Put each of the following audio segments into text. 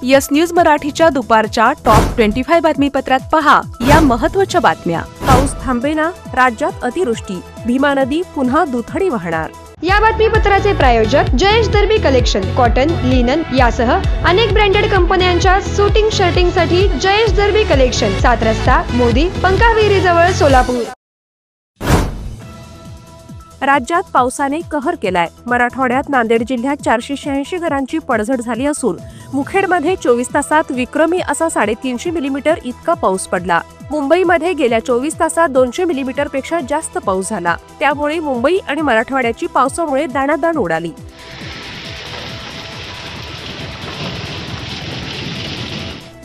Yes news मराठीच्या दुपारच्या top 25 बातमीपत्रात पहा या महत्त्वाच्या बातम्या। पाऊस थांबेना, राज्यात अतिवृष्टी, भीमा नदी पुन्हा दुथडी वाहणार। या बातमीपत्राचे प्रायोजक जयेश दर्बी कलेक्शन, कॉटन, लिनन यासह अनेक ब्रँडेड कंपन्यांच्या सूटिंग शर्टिंग साठी जयेश दर्बी कलेक्शन, 7 रस्ता मोदी पंकाविरी जवळ सोलापूर। राज्यात पावसाने कहर केलाय। मराठवाड्यात नांदेड जिल्ह्यात 486 घरांची पडझड झाली असून मुखेडमध्ये 24 तासात विक्रमी असा 350 मिलीमीटर इतका पाऊस पडला। मुंबईमध्ये गेल्या 24 तासात 200 मिलीमीटर पेक्षा जास्त पाऊस झाला। त्यामुळे मुंबई आणि मराठवाड्याची पावसामुळे दाणादाण उडाली।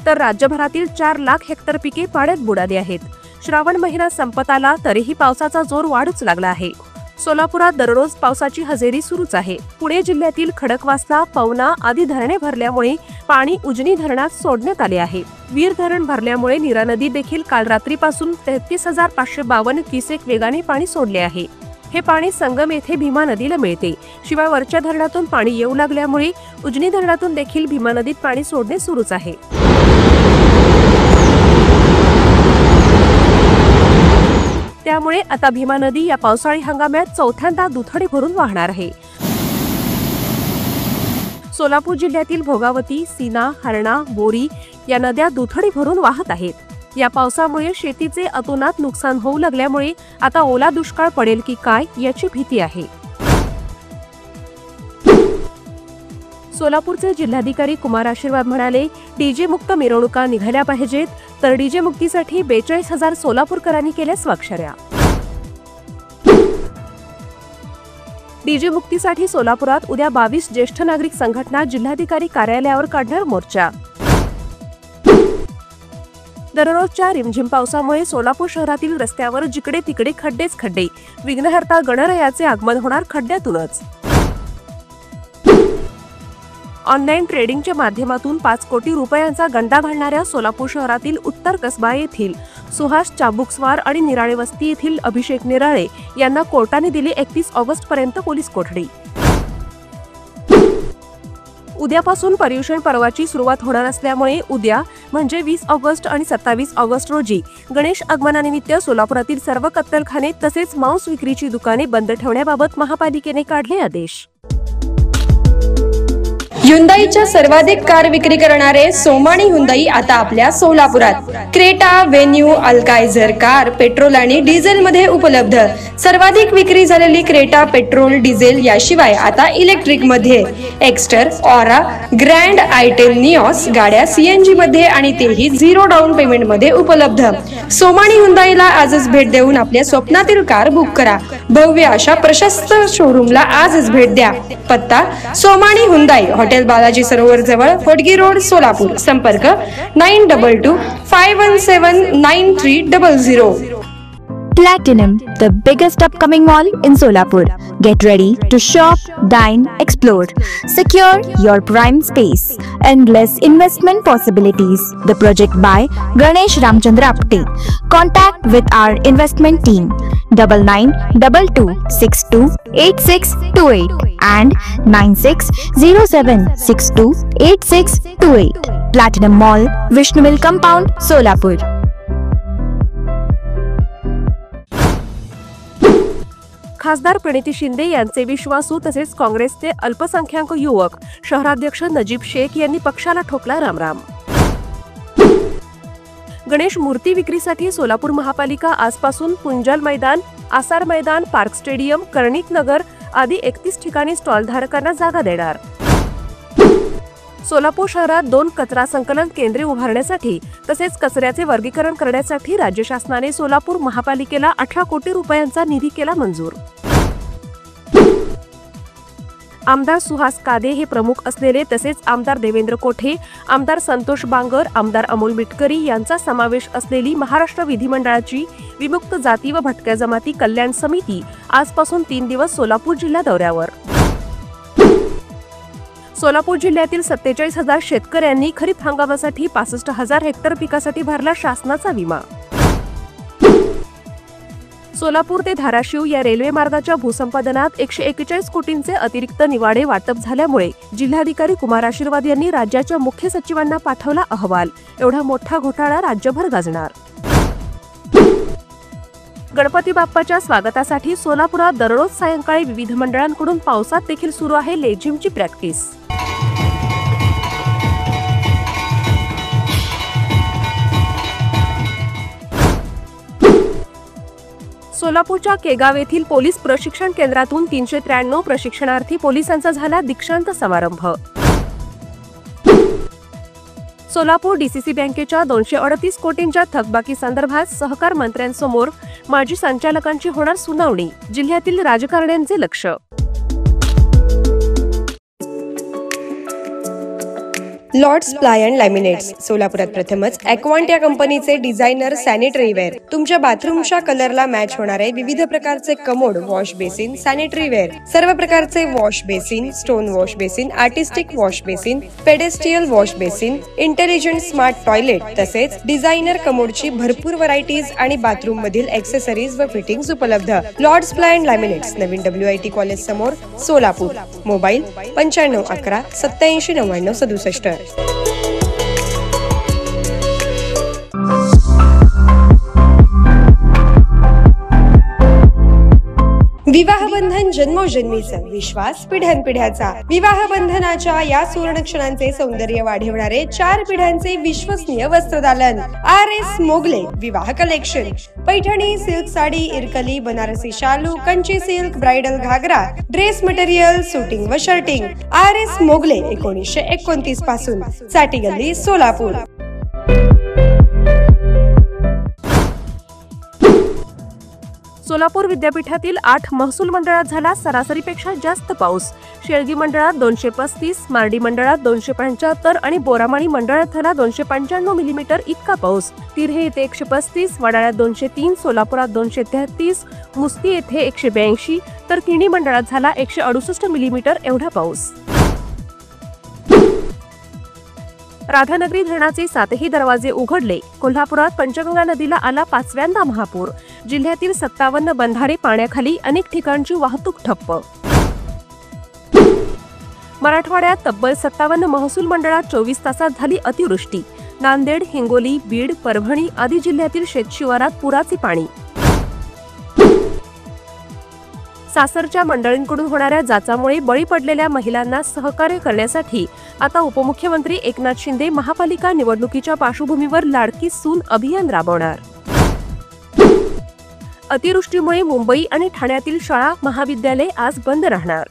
तर राज्यभरातील 4 लाख हेक्टर पिके पाण्यात बुडाली आहेत। श्रावण महिना संपत आला तरीही पावसाचा जोर वाढूच लागला आहे। सोलापुरात दररोज पावसाची हजेरी सुरूच आहे। पुणे जिल्ह्यातील खडकवासला, पवना आदी धरणे भरल्यामुळे पाणी उजनी धरणात सोडण्यात आले आहे। वीर धरण भरल्यामुळे नीरा नदी देखील काल रात्रीपासून 33,552 क्युसेक वेगाने पाणी सोडले आहे। हे पाणी संगम येथे भीमा नदीला मिळते। शिवाय वरच्या धरणातून पाणी येऊ लागल्यामुळे उजनी धरणातून देखील भीमा नदीत पाणी सोडणे सुरूच आहे। त्यामुळे आता भीमा नदी या पावसाळी हंगामात चौथ्यांदा दुथडी भरून वाहणार आहे। सोलापूर जिल्ह्यातील भोगावती, सीना, हरणा, बोरी या नद्या दुथडी भरून वाहत आहेत। या पावसामुळे शेतीचे अतोनात नुकसान होऊ लागल्यामुळे आता ओला दुष्काळ पडेल की काय याची भीती आहे। सोलापूरचे जिल्हाधिकारी कुमार आशीर्वाद म्हणाले, डीजे मुक्त मिरवणुका निघाल्या पाहिजेत, तर डीजे मुक्तीसाठी 42,000 सोलापूरकरांनी केल्या स्वाक्षऱ्या। डीजे मुक्तीसाठी सोलापुरात उद्या 22 ज्येष्ठ नागरिक संघटना जिल्हाधिकारी कार्यालयावर काढणार मोर्चा। दररोजच्या रिमझिम पावसामुळे सोलापूर शहरातील रस्त्यावर जिकडे तिकडे खड्डेच खड्डे। विघ्नहर्ता गणरायाचे आगमन होणार खड्ड्यातूनच। ऑनलाईन ट्रेडिंगच्या माध्यमातून 5 कोटी रुपयांचा गंडा घालणाऱ्या सोलापूर शहरातील उत्तर कसबा येथील सुहास चाबुकस्वार आणि निराळे वस्ती येथील अभिषेक निराळे यांना कोर्टाने दिली 31 ऑगस्ट पर्यंत पोलीस कोठडी। उद्यापासून पर्युषण पर्वाची सुरुवात होणार असल्यामुळे उद्या म्हणजे 20 ऑगस्ट आणि 27 ऑगस्ट रोजी गणेश आगमनानिमित्त सोलापुरातील सर्व कत्तलखाने तसेच मांस विक्रीची दुकाने बंद ठेवण्याबाबत महापालिकेने काढले आदेश। ह्युंदाईच्या सर्वाधिक कार विक्री करणारे सोमानी ह्युंदाई आता आपल्या सोलापुरात। क्रेटा, वेन्यू, अल्काइजर कार पेट्रोल आणि डिझेल मध्ये उपलब्ध। सर्वाधिक विक्री झालेली क्रेटा पेट्रोल डिझेल याशिवाय आता इलेक्ट्रिक मध्ये एक्स्टर, ऑरा, ग्रँड, आयटेल, निऑस गाड्या सीएनजी मध्ये आणि तेही 0 डाऊन पेमेंट मध्ये उपलब्ध। सोमानी ह्युंदाईला आजच भेट देऊन आपल्या स्वप्नातील कार बुक करा। भव्य अशा प्रशस्त शोरूमला आजच भेट द्या। पत्ता सोमानी ह्युंदाई, हॉटेल बालाजी सरोवर जवळ, होडगी रोड, सोलापूर। संपर्क 9225179300। Platinum, the biggest upcoming mall in Solapur. Get ready to shop, dine, explore. Secure your prime space. Endless investment possibilities. The project by Ganesh Ramchandra Apte. Contact with our investment team 9922628628 and 9607628628. Platinum Mall, Vishnu Mill Compound, Solapur. खासदार प्रणिती शिंदे यांचे विश्वासू तसेच काँग्रेसचे अल्पसंख्याक युवक शहराध्यक्ष नजीब शेख यांनी पक्षाला ठोकला रामराम। गणेश मूर्ती विक्रीसाठी सोलापूर महापालिका आजपासून पुंजल मैदान, आसार मैदान, पार्क स्टेडियम, कर्णिक नगर आदी 31 ठिकाणी स्टॉल धारकांना जागा देणार। सोलापूर शहरात 2 कचरा संकलन केंद्रे उभारण्यासाठी तसेच कचऱ्याचे वर्गीकरण करण्यासाठी राज्य शासनाने सोलापूर महापालिकेला 18 कोटी रुपयांचा निधी केला मंजूर। आमदार सुहास कादे हे प्रमुख असलेले तसेच आमदार देवेंद्र कोठे, आमदार संतोष बांगर, आमदार अमोल मिटकरी यांचा समावेश असलेली महाराष्ट्र विधिमंडळाची विमुक्त जाती व भटक्या जमाती कल्याण समिती आजपासून 3 दिवस सोलापूर जिल्हा दौऱ्यावर। सोलापूर जिल्ह्यातील 47,000 शेतकऱ्यांनी खरीप हंगामासाठी 65,000 हेक्टर पिकासाठी भरला शासनाचा विमा। सोलापूर ते धाराशिव या रेल्वे मार्गाच्या भूसंपादनात 141 कोटींचे अतिरिक्त निवाडे वाटप झाल्यामुळे जिल्हाधिकारी कुमार आशीर्वाद यांनी राज्याच्या मुख्य सचिवांना पाठवला अहवाल. एवढा मोठा घोटाळा राज्यभर गाजणार. गणपती बाप्पाच्या स्वागतासाठी सोलापुरात दररोज सायंकाळी विविध मंडळांकडून पावसात देखील सुरू आहे लेझिमची प्रॅक्टिस. सोलापूरच्या केगाव येथील पोलीस प्रशिक्षण केंद्रातून 393 प्रशिक्षणार्थी पोलिसांचा झाला दीक्षांत समारंभ. सोलापूर डीसीसी बँकेच्या 238 कोटींच्या थकबाकी संदर्भात सहकार मंत्र्यांसमोर माजी संचालकांची होणार सुनावणी. जिल्ह्यातील राजकारण्यांचे लक्ष. लॉर्ड्स प्लाय अँड लॅमिनेट्स सोलापुरात प्रथमच ॲक्वांट या कंपनीचे डिझायनर सॅनिटरी वेअर. तुमच्या बाथरूमच्या कलरला मॅच होणारे विविध प्रकारचे commode, wash basin, sanitary ware, सर्व प्रकारचे wash basin, stone wash basin, artistic wash basin, pedestal wash basin, intelligent smart toilet तसेच डिझायनर कमोडची भरपूर व्हरायटीज आणि बाथरूम मधील एक्सेसरीज व फिटिंग्स उपलब्ध. लॉर्ड्स प्लाय अँड लॅमिनेट्स, नवीन WIT कॉलेज समोर, सोलापूर. मोबाईल 95 11 87 99 67. विवाहबंधन जन्मोजन्मीचं, विश्वास पिढ्यानपिढ्याचा. विवाहबंधनाच्या या सुवर्ण क्षणांचे सौंदर्य वाढवणारे 4 पिढ्यांचे विश्वसनीय वस्त्रदालन RS मोगले विवाह कलेक्शन. पैठणी, सिल्क साडी, इरकली, बनारसी शालू, कंची सिल्क, ब्राइडल घागरा, ड्रेस मटेरियल, सुटिंग व शर्टिंग. RS मोगले 1929 पासून, साठी गल्ली, सोलापूर. सोलापूर विद्यापीठातील 8 महसूल मंडळात झाला सरासरीपेक्षा जास्त पाऊस. शेळगी मंडळात 235, मार्डी मंडळात 275 आणि बोरामाळी मंडळात झाला 295 मिलीमीटर इतका पाऊस. तिर्हे येथे 135, वडाळ्यात 203, सोलापुरात 233, मुस्ती येथे 182 तर किणी मंडळात झाला 168 मिलीमीटर एवढा पाऊस. राधानगरी धरणाचे 7ही दरवाजे उघडले. कोल्हापुरात पंचगंगा नदीला आला 5व्यांदा महापूर. जिल्ह्यातील 57 बंधारे पाण्याखाली, अनेक ठिकाणची वाहतूक ठप्प. मराठवाड्यात तब्बल 57 महसूल मंडळात 24 तासात झाली अतिवृष्टी. नांदेड, हिंगोली, बीड, परभणी आदी जिल्ह्यातील शेतशिवारात पुराचे पाणी. सासरच्या मंडळींकडून होणाऱ्या जाचामुळे बळी पडलेल्या महिलांना सहकार्य करण्यासाठी आता उपमुख्यमंत्री एकनाथ शिंदे महापालिका निवडणुकीच्या पार्श्वभूमीवर लाडकी सून अभियान राबवणार. अतिवृष्टीमुळे मुंबई आणि ठाण्यातील शाळा महाविद्यालय आज बंद राहणार.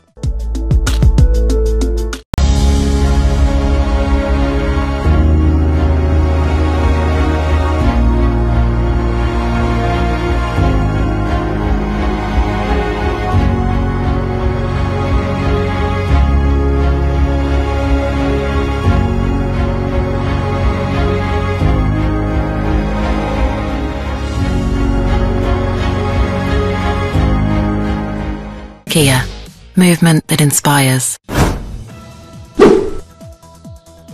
Kia, movement that inspires.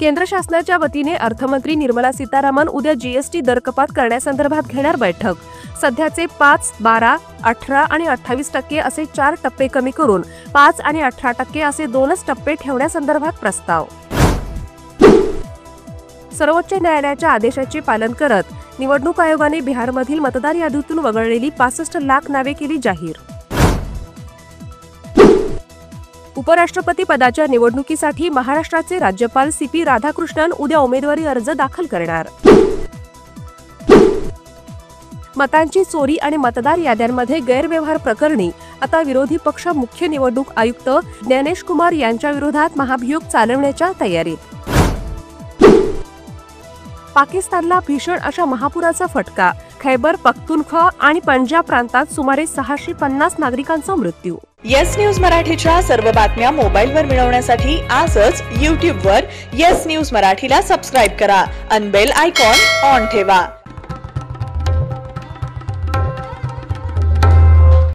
केंद्र शासनाच्या वतीने अर्थमंत्री निर्मला सीतारामन उद्या GST दर कपात करण्यासंदर्भात घेणार बैठक. सध्याचे 5, 12, 18 आणि 28% असे 4 टप्पे कमी करून 5 आणि 18% असे 2च टप्पे ठेवण्यासंदर्भात प्रस्ताव. सर्वोच्च न्यायालयाच्या आदेशाचे पालन करत निवडणूक आयोगाने बिहारमधील मतदार यादीतून वगळलेली 65 लाख नावे केली जाहीर. उपराष्ट्रपती पदाच्या निवडणुकीसाठी महाराष्ट्राचे राज्यपाल CP राधाकृष्णन उद्या उमेदवारी अर्ज दाखल करणार. मतांची चोरी आणि मतदार याद्यांमध्ये गैरव्यवहार प्रकरणी आता विरोधी पक्ष मुख्य निवडणूक आयुक्त ज्ञानेश कुमार यांच्या विरोधात महाभियोग चालवण्याच्या तयारीत. पाकिस्तानला भीषण अशा महापुराचा फटका. खैबर पख्तूनख्वा आणि पंजाब प्रांतात सुमारे 650 नागरिकांचा मृत्यू. येस न्यूज मराठीच्या सर्व बातम्या मोबाईलवर मिळवण्यासाठी आजच YouTube वर येस न्यूज मराठीला सबस्क्राईब करा आणि बेल आयकॉन ऑन ठेवा.